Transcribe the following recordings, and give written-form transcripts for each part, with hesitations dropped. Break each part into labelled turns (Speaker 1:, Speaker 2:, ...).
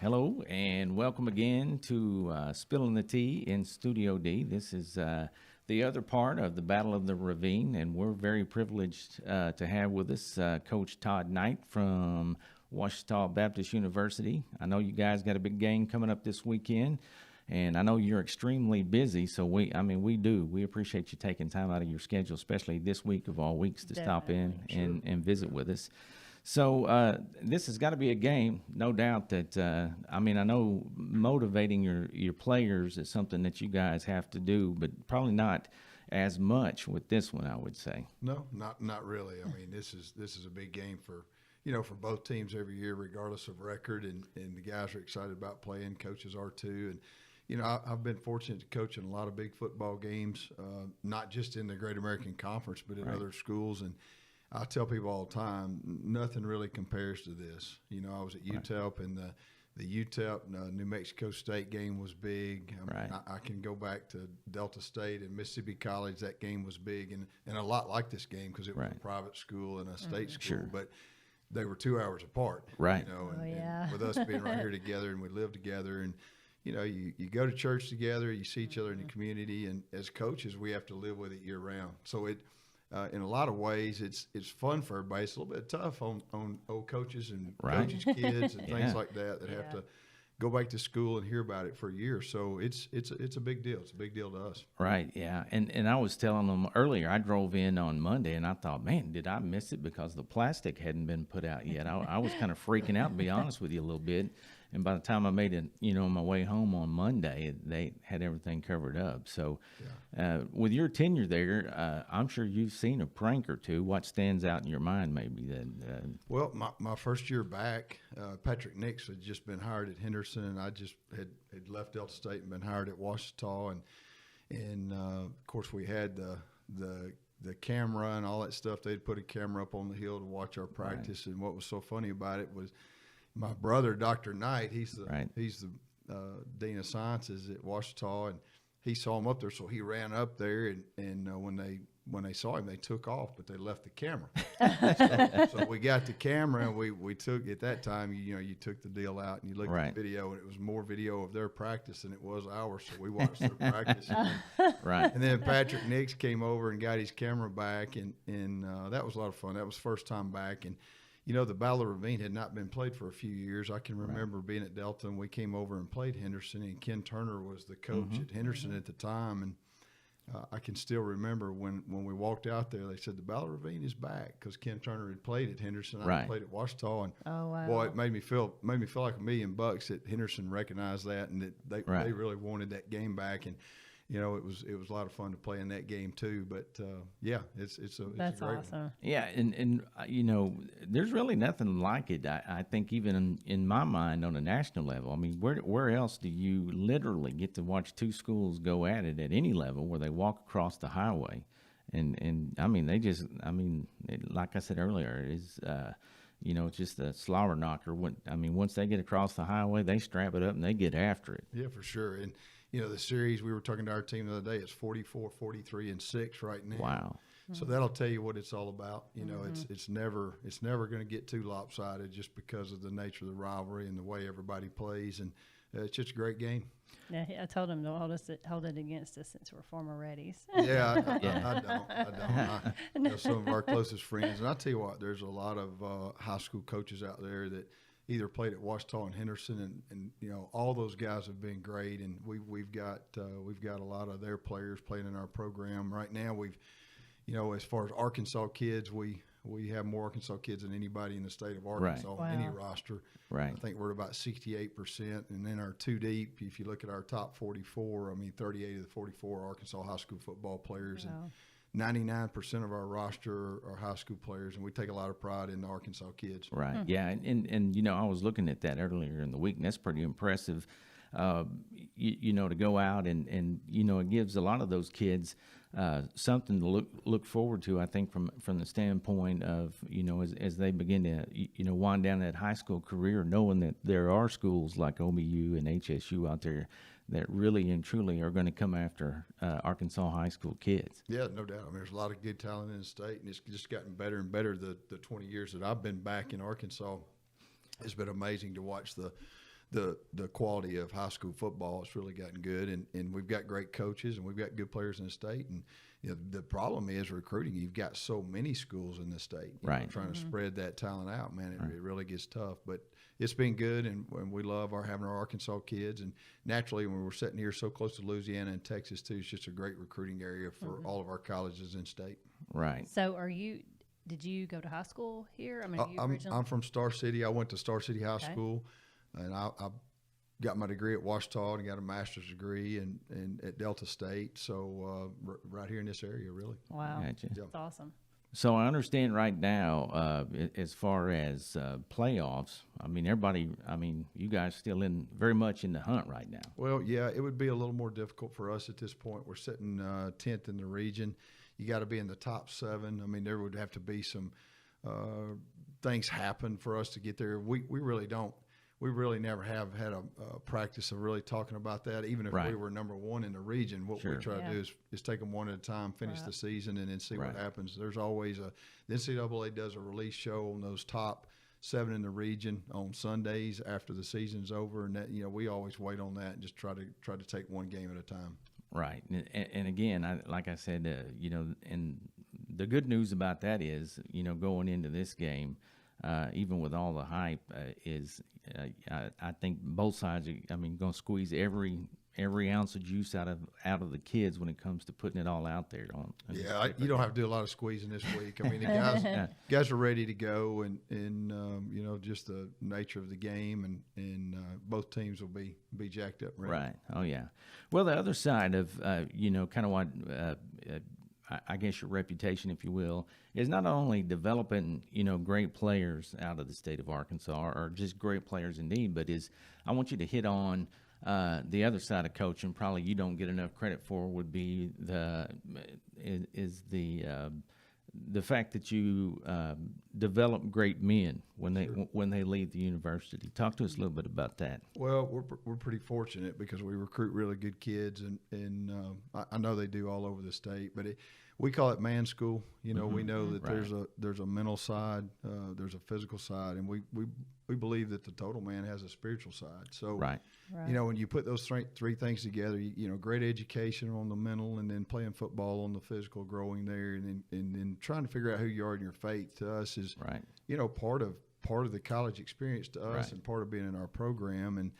Speaker 1: Hello, and welcome again to Spilling the Tea in Studio D. This is the other part of the Battle of the Ravine, and we're very privileged to have with us Coach Todd Knight from Ouachita Baptist University. I know you guys got a big game coming up this weekend, and I know you're extremely busy, so we appreciate you taking time out of your schedule, especially this week of all weeks, to stop in and visit with us. So this has got to be a game, no doubt that, I know motivating your players is something that you guys have to do, but probably not as much with this one, I would say.
Speaker 2: No, not really. I mean, this is a big game for both teams every year, regardless of record, and the guys are excited about playing. Coaches are too, and I've been fortunate to coach in a lot of big football games, not just in the Great American Conference, but in other schools. And I tell people all the time, nothing really compares to this. I was at UTEP, and the UTEP New Mexico State game was big. I can go back to Delta State and Mississippi College. That game was big, and a lot like this game because it was a private school and a state school, but they were 2 hours apart.
Speaker 1: Right.
Speaker 2: And with us being right here together, and we live together, and you go to church together, you see each other in the community, and as coaches, we have to live with it year round. So in a lot of ways, it's fun for everybody. It's a little bit tough on old coaches and coaches' kids and things like that have to go back to school and hear about it for a year. So it's a big deal. It's a big deal to us.
Speaker 1: Right, yeah. And I was telling them earlier, I drove in on Monday, and I thought, man, did I miss it because the plastic hadn't been put out yet? I was kind of freaking out, to be honest with you, a little bit. And by the time I made it, my way home on Monday, they had everything covered up. So with your tenure there, I'm sure you've seen a prank or two. What stands out in your mind maybe?
Speaker 2: Well, my first year back, Patrick Nix had just been hired at Henderson, and I just had left Delta State and been hired at Ouachita. And of course, we had the camera and all that stuff. They'd put a camera up on the hill to watch our practice. Right. And what was so funny about it was my brother, Dr. Knight, he's the dean of sciences at Ouachita, and he saw him up there, so he ran up there, and when they saw him, they took off, but they left the camera. so we got the camera, and we took, at that time, you took the deal out and you looked at the video, and it was more video of their practice than it was ours, so we watched their practice. And then Patrick Nix came over and got his camera back, and that was a lot of fun. That was the first time back, and the Battle of Ravine had not been played for a few years. I can remember being at Delta, and we came over and played Henderson, and Ken Turner was the coach at Henderson at the time. And I can still remember when we walked out there, they said, the Battle of Ravine is back, because Ken Turner had played at Henderson. I had played at Ouachita. And boy, it made me feel like $1 million that Henderson recognized that, and that they really wanted that game back. And it was a lot of fun to play in that game too. But it's a great
Speaker 3: awesome
Speaker 2: one.
Speaker 1: Yeah, and there's really nothing like it. I think even in my mind on a national level. I mean, where else do you literally get to watch two schools go at it at any level, where they walk across the highway, and I mean like I said earlier, it's just a slobber knocker. Once they get across the highway, they strap it up and they get after it.
Speaker 2: Yeah, for sure. And the series, we were talking to our team the other day, it's 44, 43, and 6 right now.
Speaker 1: Wow.
Speaker 2: So that'll tell you what it's all about. It's never going to get too lopsided, just because of the nature of the rivalry and the way everybody plays. And it's just a great game.
Speaker 3: Yeah, I told him to hold it against us, since we're former Reddies.
Speaker 2: Yeah, I don't. Some of our closest friends. And I'll tell you what, there's a lot of high school coaches out there that either played at Ouachita and Henderson, and all those guys have been great, and we've got a lot of their players playing in our program right now. We've as far as Arkansas kids, we have more Arkansas kids than anybody in the state of Arkansas on any roster. Right. I think we're about 68%, and then our two deep, if you look at our top 44, 38 of the 44 are Arkansas high school football players.
Speaker 3: Wow.
Speaker 2: And 99% of our roster are high school players, and we take a lot of pride in the Arkansas kids.
Speaker 1: Right, yeah, and I was looking at that earlier in the week, and that's pretty impressive, to go out and it gives a lot of those kids something to look forward to, I think, from the standpoint of, as they begin to, wind down that high school career, knowing that there are schools like OBU and HSU out there that really and truly are going to come after Arkansas high school kids.
Speaker 2: Yeah, no doubt. There's a lot of good talent in the state, and it's just gotten better and better the 20 years that I've been back in Arkansas. It's been amazing to watch the the quality of high school football. It's really gotten good, and we've got great coaches and we've got good players in the state. And the problem is recruiting. You've got so many schools in the state,
Speaker 1: right?
Speaker 2: Trying to spread that talent out, man, it really gets tough. But it's been good, and we love having our Arkansas kids. And naturally, when we're sitting here so close to Louisiana and Texas too, it's just a great recruiting area for all of our colleges in state.
Speaker 1: Right.
Speaker 3: So did you go to high school here? I mean,
Speaker 2: I'm from Star City. I went to Star City High School, and I got my degree at Ouachita and got a master's degree and at Delta State. So right here in this area, really.
Speaker 3: Wow,
Speaker 1: Gotcha.
Speaker 3: That's awesome.
Speaker 1: So I understand right now, as far as playoffs, I mean, you guys still very much in the hunt right now.
Speaker 2: Well, yeah, it would be a little more difficult for us at this point. We're sitting 10th in the region. You got to be in the top 7. I mean, there would have to be some things happen for us to get there. We really don't. We really never have had a practice of really talking about that. Even if we were number 1 in the region, what we try to do is take them one at a time, finish the season, and then see what happens. There's always the NCAA does a release show on those top 7 in the region on Sundays after the season's over, and that we always wait on that and just try to take one game at a time.
Speaker 1: Right, and again, like I said, and the good news about that is, going into this game, even with all the hype, I think both sides are, going to squeeze every ounce of juice out of the kids when it comes to putting it all out there.
Speaker 2: You don't have to do a lot of squeezing this week. I mean, the guys are ready to go, and just the nature of the game, and both teams will be jacked up. Ready.
Speaker 1: Right. Oh yeah. Well, the other side of kind of what I guess your reputation, if you will, is not only developing great players out of the state of Arkansas, or just great players indeed, but I want you to hit on the other side of coaching. Probably you don't get enough credit for would be the fact that you develop great men when they leave the university. Talk to us a little bit about that.
Speaker 2: Well, we're pretty fortunate because we recruit really good kids, and I know they do all over the state, but we call it man school. We know that there's a mental side, there's a physical side, and we believe that the total man has a spiritual side. So, when you put those three things together, great education on the mental, and then playing football on the physical, growing there, and then trying to figure out who you are in your faith to us is, part of the college experience to us, and part of being in our program. And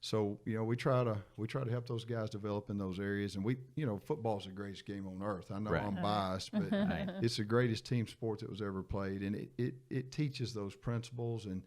Speaker 2: so, we try to help those guys develop in those areas. And football's the greatest game on earth. I know I'm biased, but it's the greatest team sport that was ever played. And it teaches those principles. And,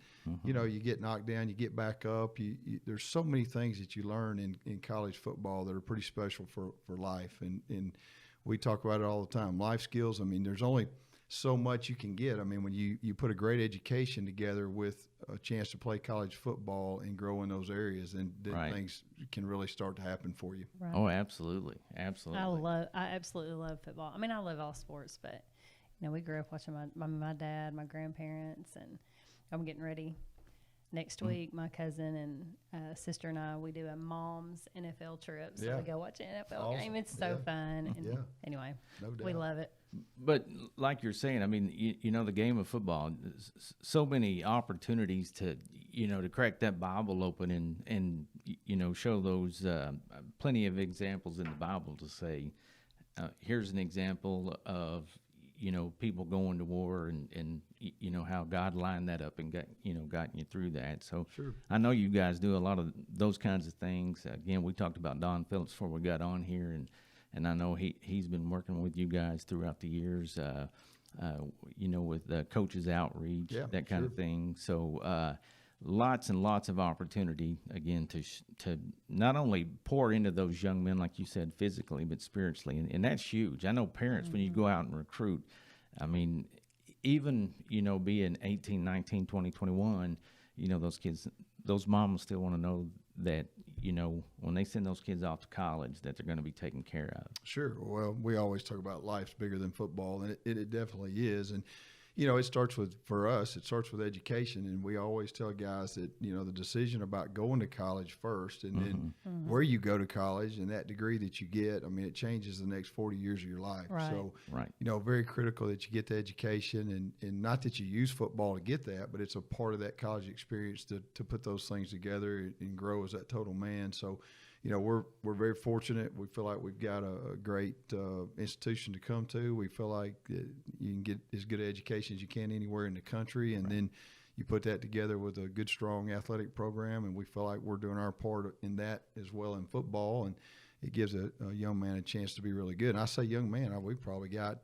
Speaker 2: you get knocked down, you get back up. There's so many things that you learn in college football that are pretty special for life. And we talk about it all the time. Life skills, there's only so much you can get. When you put a great education together with a chance to play college football and grow in those areas, then things can really start to happen for you.
Speaker 3: Right.
Speaker 1: Oh, absolutely. Absolutely.
Speaker 3: I absolutely love football. I love all sports, but we grew up watching my dad, my grandparents, and I'm getting ready. Next week, my cousin and sister and I, we do a mom's NFL trip. So we go watch an NFL game. It's so fun. And anyway, we love it.
Speaker 1: But like you're saying, the game of football, so many opportunities to crack that Bible open and show those plenty of examples in the Bible to say, here's an example of people going to war and how God lined that up and got you through that. So I know you guys do a lot of those kinds of things. Again, we talked about Don Phillips before we got on here, and I know he's been working with you guys throughout the years, with coaches outreach, that kind of thing. So lots and lots of opportunity, again, to not only pour into those young men, like you said, physically, but spiritually. And that's huge. I know parents, when you go out and recruit, even, being 18, 19, 20, 21, those kids, those moms still want to know that, when they send those kids off to college, that they're going to be taken care of.
Speaker 2: Sure. Well, we always talk about life's bigger than football, and it definitely is. And, it starts with, for us, it starts with education. And we always tell guys that, the decision about going to college first and then where you go to college and that degree that you get, it changes the next 40 years of your life.
Speaker 3: Right.
Speaker 2: So,
Speaker 1: Right.
Speaker 2: very critical that you get the education and not that you use football to get that, but it's a part of that college experience to put those things together and grow as that total man. So, we're very fortunate. We feel like we've got a great institution to come to. We feel like you can get as good an education as you can anywhere in the country, and then you put that together with a good, strong athletic program, and we feel like we're doing our part in that as well in football, and it gives a young man a chance to be really good. And I say young man, we've probably got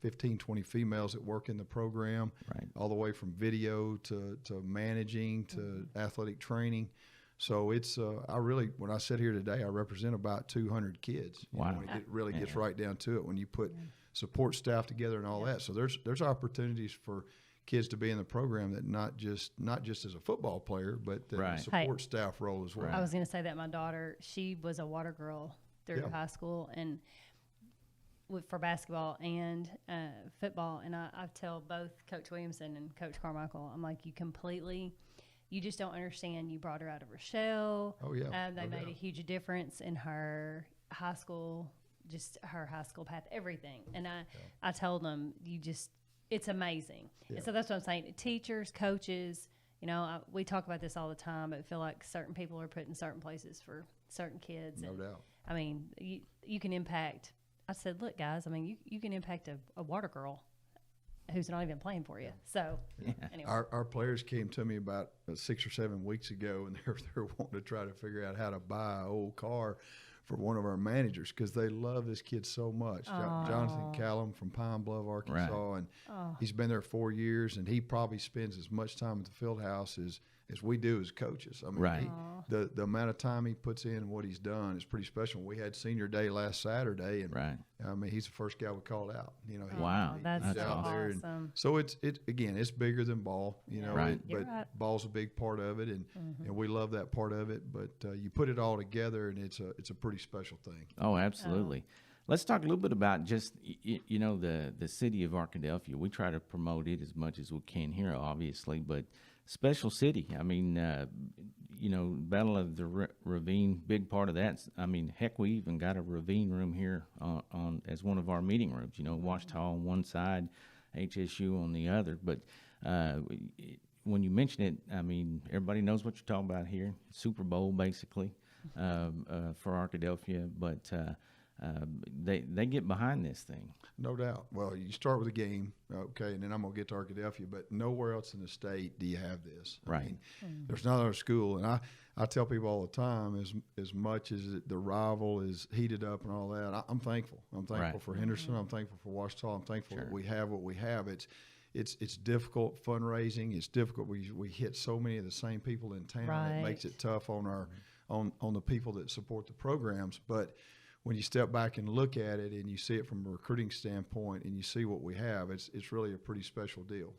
Speaker 2: 15, 20 females that work in the program,
Speaker 1: Right.
Speaker 2: all the way from video to managing to athletic training. So it's when I sit here today, I represent about 200 kids.
Speaker 1: Wow.
Speaker 2: When it really gets right down to it, when you put support staff together and all that. So there's opportunities for kids to be in the program that not just as a football player, but the support staff role as well.
Speaker 3: I was going to say that my daughter, she was a water girl through high school and for basketball and football. And I tell both Coach Williamson and Coach Carmichael, I'm like, you just don't understand. You brought her out of her shell.
Speaker 2: Oh, yeah.
Speaker 3: They made a huge difference in her high school, just her high school path, everything. And I told them, it's amazing.
Speaker 2: Yeah.
Speaker 3: And so that's what I'm saying. Teachers, coaches, we talk about this all the time, but I feel like certain people are put in certain places for certain kids.
Speaker 2: No doubt.
Speaker 3: You can impact. I said, look, guys, you can impact a water girl who's not even playing for you. So anyway.
Speaker 2: Our players came to me about 6 or 7 weeks ago, and they're wanting to try to figure out how to buy an old car for one of our managers because they love this kid so much. Jonathan Callum from Pine Bluff, Arkansas, and he's been there 4 years, and he probably spends as much time at the field house as we do as coaches. The amount of time he puts in and what he's done is pretty special. We had senior day last Saturday, and he's the first guy we called out.
Speaker 1: Wow,
Speaker 3: that's
Speaker 2: he's out
Speaker 3: awesome.
Speaker 2: there, and so it's bigger than ball. But ball's a big part of it, and we love that part of it. But you put it all together, and it's a pretty special thing.
Speaker 1: Oh, absolutely. Let's talk a little bit about just the city of Arkadelphia. We try to promote it as much as we can here, obviously, but special city. Battle of the Ravine, big part of that. Heck, we even got a Ravine room here on as one of our meeting rooms. Ouachita on one side, HSU on the other. But when you mention it, everybody knows what you're talking about here. Super Bowl, basically, for Arkadelphia. But they get behind this thing.
Speaker 2: No doubt. Well, you start with a game, okay, and then I'm going to get to Arkadelphia, but nowhere else in the state do you have this.
Speaker 1: Right.
Speaker 2: There's not another school, and I tell people all the time, as much as the rival is heated up and all that, I'm thankful. I'm thankful for Henderson. I'm thankful for Ouachita. I'm thankful that we have what we have. It's difficult fundraising. It's difficult. We hit so many of the same people in town.
Speaker 3: Right.
Speaker 2: It makes it tough on our on the people that support the programs, but when you step back and look at it and you see it from a recruiting standpoint and you see what we have, it's really a pretty special deal.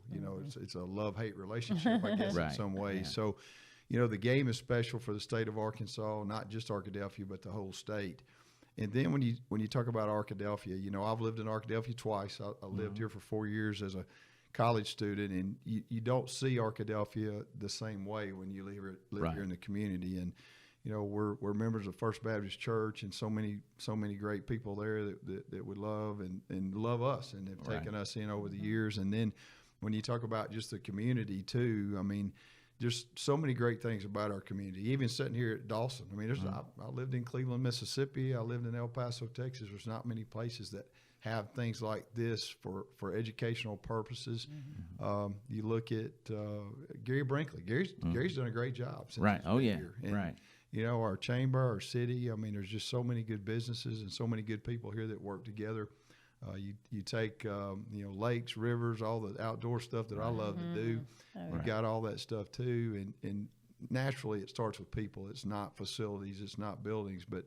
Speaker 2: It's a love-hate relationship, I guess, in some ways. Yeah. So, the game is special for the state of Arkansas, not just Arkadelphia, but the whole state. And then when you talk about Arkadelphia, I've lived in Arkadelphia twice. I lived here for 4 years as a college student, and you don't see Arkadelphia the same way when you live here in the community. And we're members of First Baptist Church, and so many great people there that we love and love us and have taken us in over the years. And then when you talk about just the community too, there's so many great things about our community. Even sitting here at Dawson, I lived in Cleveland, Mississippi. I lived in El Paso, Texas. There's not many places that have things like this for educational purposes. You look at Gary Brinkley. Gary's done a great job since he's been here. And, our chamber, our city, there's just so many good businesses and so many good people here that work together. You take, lakes, rivers, all the outdoor stuff that I love to do. We've got all that stuff too. And naturally it starts with people. It's not facilities, it's not buildings, but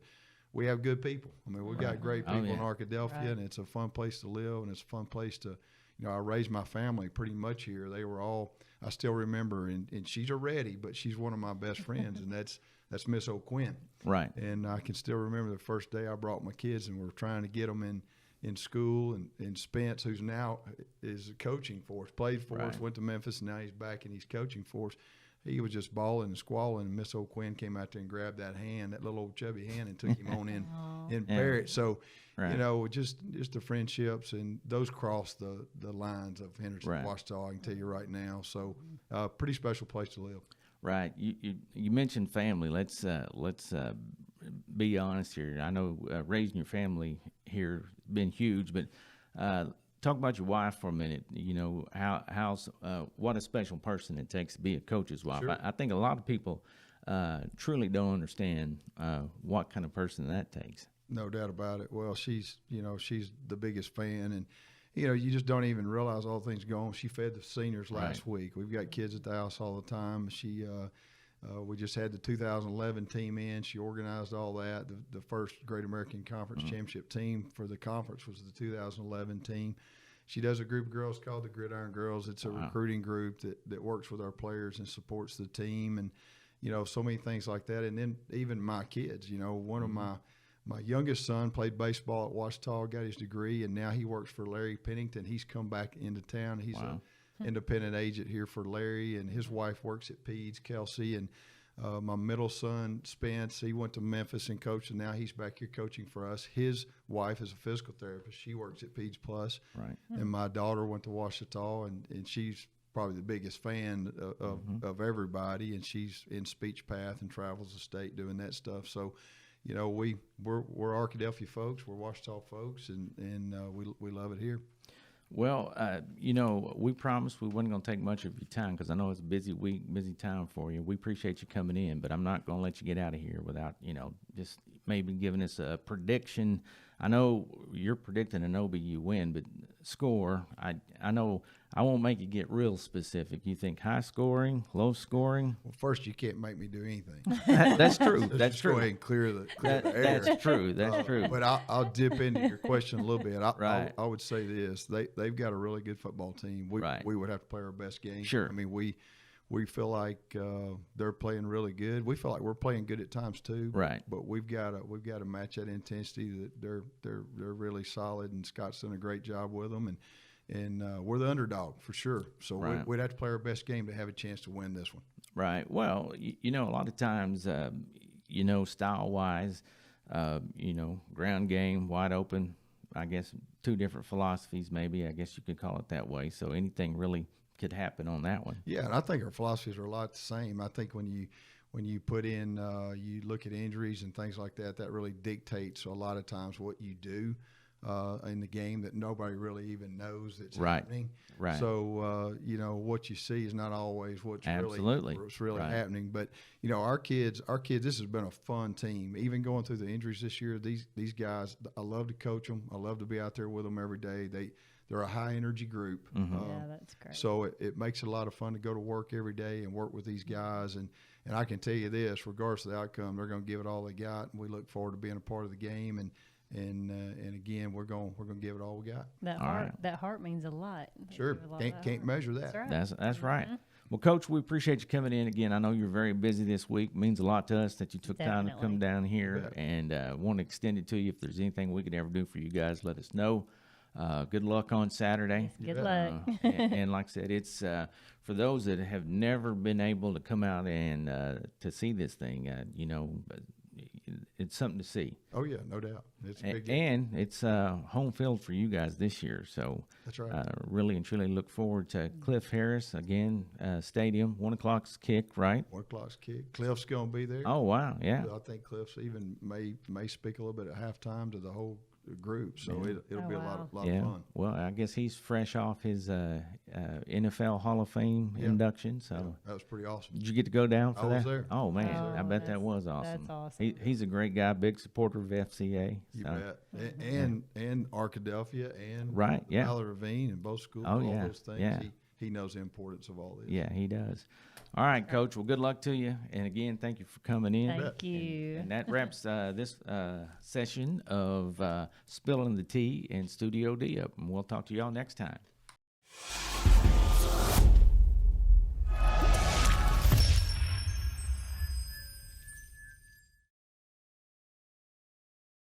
Speaker 2: we have good people. We've got great people in Arkadelphia, and it's a fun place to live, and it's a fun place to, I raised my family pretty much here. They were all, I still remember, and she's a Reddy, but she's one of my best friends, and that's Miss O'Quinn. Right. And I can still remember the first day I brought my kids, and we're trying to get them in school, and Spence, who's now is coaching for us. Played for us, went to Memphis, and now he's back and he's coaching for us. He was just bawling and squalling, and Miss O'Quinn came out there and grabbed that hand, that little old chubby hand, and took him on in Barrett. So, just the friendships, and those cross the lines of Henderson, Ouachita, I can tell you right now. So, pretty special place to live.
Speaker 1: Right. You mentioned family. Let's be honest here. I know raising your family here has been huge, but talk about your wife for a minute. You know, how's what a special person it takes to be a coach's wife.
Speaker 2: Sure.
Speaker 1: I think a lot of people truly don't understand what kind of person that takes.
Speaker 2: No doubt about it. Well, she's the biggest fan, and you just don't even realize all the things going on. She fed the seniors last week. We've got kids at the house all the time. We just had the 2011 team in. She organized all that. The first Great American Conference Championship team for the conference was the 2011 team. She does a group of girls called the Gridiron Girls. It's a recruiting group that works with our players and supports the team, and so many things like that. And then even my kids. One of my youngest son played baseball at Ouachita, got his degree, and now he works for Larry Pennington. He's come back into town. He's an independent agent here for Larry, and his wife works at Peds, Kelsey. And my middle son, Spence, he went to Memphis and coached, and now he's back here coaching for us. His wife is a physical therapist. She works at Peds Plus.
Speaker 1: Right.
Speaker 2: And my daughter went to Ouachita, and she's probably the biggest fan of everybody, and she's in speech path and travels the state doing that stuff. So, we're Arkadelphia folks, we're Ouachita folks, and we love it here.
Speaker 1: Well, we promised we wasn't going to take much of your time because I know it's a busy week, busy time for you. We appreciate you coming in, but I'm not going to let you get out of here without, just maybe giving us a prediction. I know you're predicting an OBU win, but score, I know I won't make you get real specific. You think high scoring, low scoring?
Speaker 2: Well, first, you can't make me do anything.
Speaker 1: That's true.
Speaker 2: Let's
Speaker 1: That's
Speaker 2: just
Speaker 1: true.
Speaker 2: Go ahead and clear the air.
Speaker 1: That's true. That's true.
Speaker 2: But I'll dip into your question a little bit. I would say this: they've got a really good football team. We would have to play our best game.
Speaker 1: Sure.
Speaker 2: I mean, we feel like they're playing really good. We feel like we're playing good at times too.
Speaker 1: Right.
Speaker 2: But we've got to match that intensity. That they're really solid, and Scott's done a great job with them, and we're the underdog for sure. So we'd have to play our best game to have a chance to win this one.
Speaker 1: Right. Well, a lot of times, style-wise, ground game, wide open, I guess two different philosophies maybe. I guess you could call it that way. So anything really could happen on that one.
Speaker 2: Yeah, and I think our philosophies are a lot the same. I think when you put in, you look at injuries and things like that, that really dictates a lot of times what you do in the game that nobody really even knows that's happening.
Speaker 1: Right.
Speaker 2: So, what you see is not always what's really happening. But, our kids, this has been a fun team. Even going through the injuries this year, these guys, I love to coach them. I love to be out there with them every day. They're a high-energy group.
Speaker 3: Yeah, that's great.
Speaker 2: So it makes it a lot of fun to go to work every day and work with these guys. And I can tell you this, regardless of the outcome, they're going to give it all they got, and we look forward to being a part of the game. And again, we're going to give it all we got.
Speaker 3: That heart means a lot.
Speaker 2: Sure, can't measure that.
Speaker 1: That's right. Well, Coach, we appreciate you coming in again. I know you're very busy this week. It means a lot to us that you took time to come down here, and want to extend it to you. If there's anything we could ever do for you guys, let us know. Good luck on Saturday.
Speaker 3: Yes, good luck.
Speaker 1: And like I said, it's for those that have never been able to come out and to see this thing. It's something to see.
Speaker 2: Oh yeah, no doubt. It's a big deal.
Speaker 1: And it's home field for you guys this year. So
Speaker 2: that's right.
Speaker 1: Really and truly look forward to Cliff Harris again. Stadium, 1:00's kick, right?
Speaker 2: 1:00's kick. Cliff's gonna be there.
Speaker 1: Oh wow, yeah.
Speaker 2: I think Cliff's even may speak a little bit at halftime to the whole group, so it'll be a lot of fun.
Speaker 1: Well, I guess he's fresh off his NFL Hall of Fame induction, so
Speaker 2: that was pretty awesome.
Speaker 1: Did you get to go down for that?
Speaker 2: I was there.
Speaker 1: Oh man, I bet that was awesome.
Speaker 3: That's awesome.
Speaker 1: He's a great guy, big supporter of FCA.
Speaker 2: You bet. And Arkadelphia and Ravine and both schools, all those things.
Speaker 1: Yeah.
Speaker 2: He knows the importance of all this.
Speaker 1: Yeah, he does. All right, Coach. Well, good luck to you. And again, thank you for coming in.
Speaker 3: Thank you.
Speaker 1: And that wraps this session of Spilling the Tea in Studio D up. And we'll talk to y'all next time.